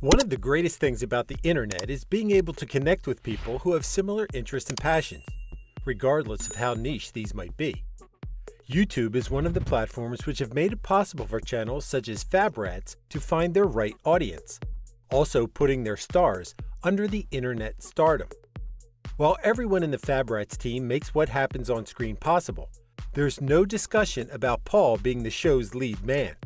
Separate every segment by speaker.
Speaker 1: One of the greatest things about the internet is being able to connect with people who have similar interests and passions, regardless of how niche these might be. YouTube is one of the platforms which have made it possible for channels such as FabRats to find their right audience, also putting their stars under the internet stardom. While everyone in the FabRats team makes what happens on screen possible, there's no discussion about Paul being the show's lead man.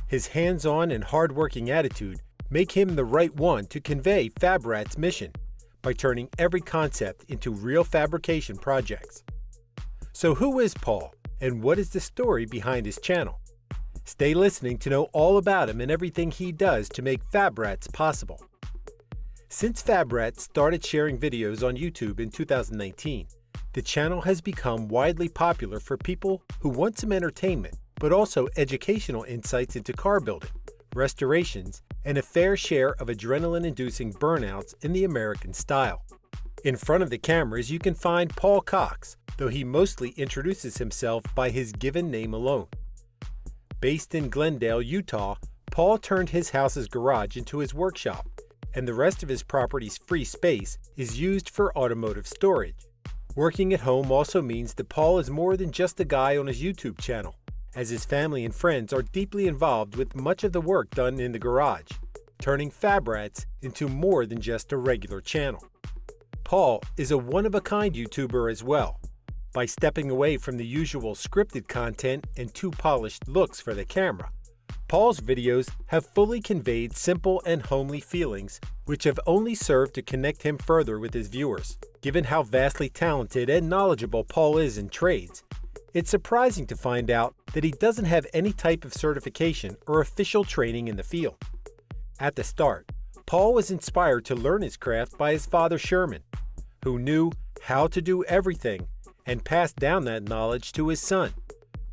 Speaker 1: His hands-on and hard-working attitude make him the right one to convey FabRats' mission by turning every concept into real fabrication projects. So who is Paul, and what is the story behind his channel? Stay listening to know all about him and everything he does to make FabRats possible. Since FabRats started sharing videos on YouTube in 2019, the channel has become widely popular for people who want some entertainment, but also educational insights into car building, restorations, and a fair share of adrenaline-inducing burnouts in the American style. In front of the cameras you can find Paul Cox, though he mostly introduces himself by his given name alone. Based in Glendale, Utah, Paul turned his house's garage into his workshop, and the rest of his property's free space is used for automotive storage. Working at home also means that Paul is more than just a guy on his YouTube channel, as his family and friends are deeply involved with much of the work done in the garage, turning FabRats into more than just a regular channel. Paul is a one-of-a-kind YouTuber as well. By stepping away from the usual scripted content and too polished looks for the camera, Paul's videos have fully conveyed simple and homely feelings which have only served to connect him further with his viewers. Given how vastly talented and knowledgeable Paul is in trades, it's surprising to find out that he doesn't have any type of certification or official training in the field. At the start, Paul was inspired to learn his craft by his father Sherman, who knew how to do everything and passed down that knowledge to his son,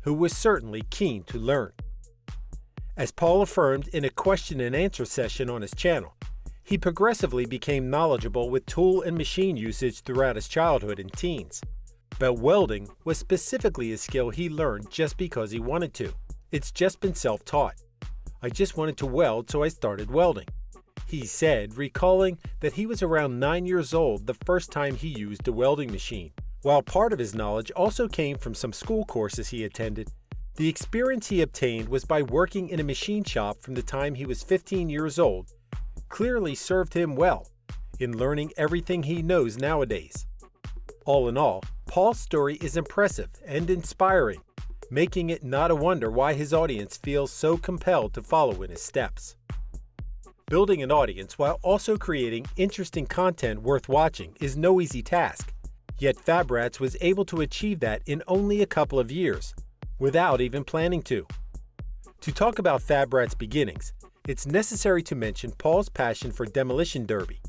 Speaker 1: who was certainly keen to learn. As Paul affirmed in a question and answer session on his channel, he progressively became knowledgeable with tool and machine usage throughout his childhood and teens. But welding was specifically a skill he learned just because he wanted to. It's just been self-taught. I just wanted to weld, so I started welding, he said, recalling that he was around 9 years old the first time he used a welding machine. While part of his knowledge also came from some school courses he attended, the experience he obtained was by working in a machine shop from the time he was 15 years old, clearly served him well in learning everything he knows nowadays. All in all, Paul's story is impressive and inspiring, making it not a wonder why his audience feels so compelled to follow in his steps. Building an audience while also creating interesting content worth watching is no easy task, yet FabRats was able to achieve that in only a couple of years, without even planning to. To talk about FabRats' beginnings, it's necessary to mention Paul's passion for demolition derby,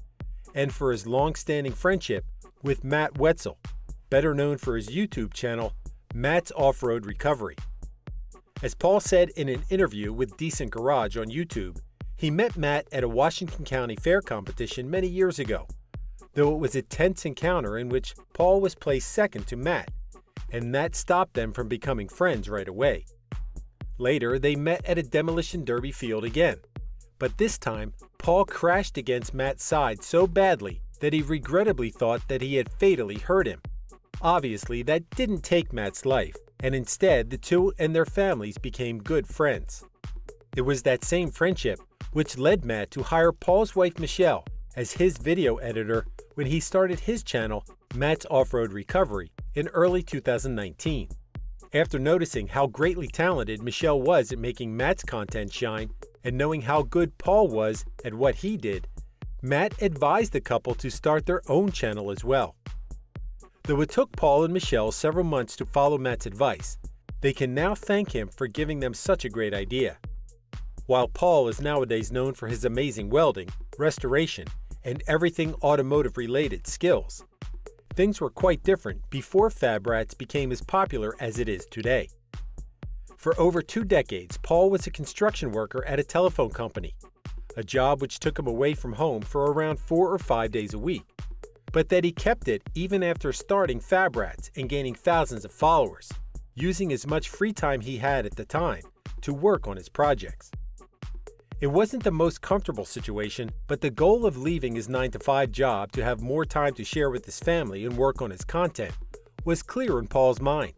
Speaker 1: and for his long-standing friendship with Matt Wetzel, better known for his YouTube channel, Matt's Off-Road Recovery. As Paul said in an interview with Decent Garage on YouTube, he met Matt at a Washington County Fair competition many years ago, though it was a tense encounter in which Paul was placed second to Matt, and that stopped them from becoming friends right away. Later, they met at a demolition derby field again, but this time, Paul crashed against Matt's side so badly that he regrettably thought that he had fatally hurt him. Obviously, that didn't take Matt's life, and instead the two and their families became good friends. It was that same friendship which led Matt to hire Paul's wife Michelle as his video editor when he started his channel, Matt's Off-Road Recovery, in early 2019. After noticing how greatly talented Michelle was at making Matt's content shine, and knowing how good Paul was at what he did, Matt advised the couple to start their own channel as well. Though it took Paul and Michelle several months to follow Matt's advice, they can now thank him for giving them such a great idea. While Paul is nowadays known for his amazing welding, restoration, and everything automotive-related skills, things were quite different before FabRats became as popular as it is today. For over 2 decades, Paul was a construction worker at a telephone company, a job which took him away from home for around 4 or 5 days a week, but that he kept it even after starting FabRats and gaining thousands of followers, using as much free time he had at the time to work on his projects. It wasn't the most comfortable situation, but the goal of leaving his 9-to-5 job to have more time to share with his family and work on his content was clear in Paul's mind,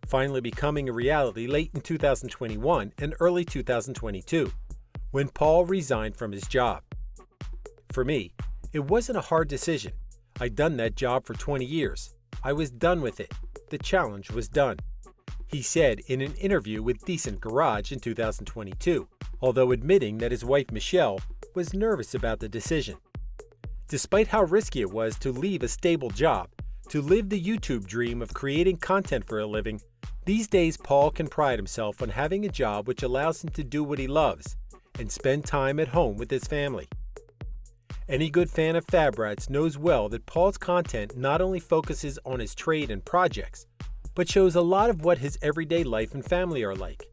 Speaker 1: finally becoming a reality late in 2021 and early 2022, when Paul resigned from his job. For me, it wasn't a hard decision. I'd done that job for 20 years. I was done with it. The challenge was done, he said in an interview with Decent Garage in 2022, although admitting that his wife Michelle was nervous about the decision. Despite how risky it was to leave a stable job, to live the YouTube dream of creating content for a living, these days Paul can pride himself on having a job which allows him to do what he loves and spend time at home with his family. Any good fan of FabRats knows well that Paul's content not only focuses on his trade and projects, but shows a lot of what his everyday life and family are like.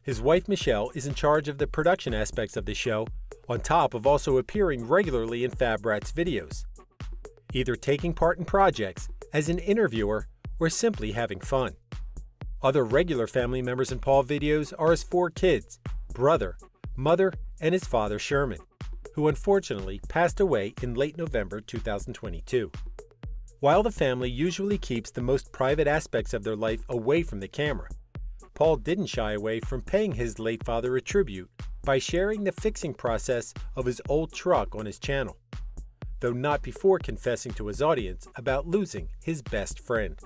Speaker 1: His wife Michelle is in charge of the production aspects of the show, on top of also appearing regularly in FabRats videos, either taking part in projects as an interviewer or simply having fun. Other regular family members in Paul videos are his 4 kids, brother, mother, and his father Sherman, who unfortunately passed away in late November 2022. While the family usually keeps the most private aspects of their life away from the camera, Paul didn't shy away from paying his late father a tribute by sharing the fixing process of his old truck on his channel, though not before confessing to his audience about losing his best friend.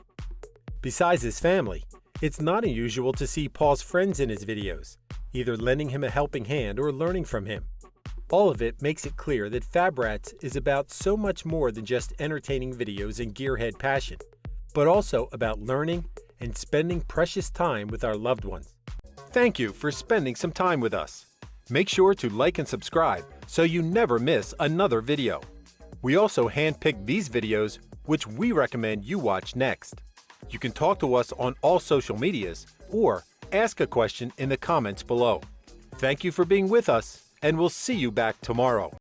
Speaker 1: Besides his family, it's not unusual to see Paul's friends in his videos, either lending him a helping hand or learning from him. All of it makes it clear that FabRats is about so much more than just entertaining videos and gearhead passion, but also about learning and spending precious time with our loved ones. Thank you for spending some time with us. Make sure to like and subscribe so you never miss another video. We also handpicked these videos which we recommend you watch next. You can talk to us on all social medias or ask a question in the comments below. Thank you for being with us, and we'll see you back tomorrow.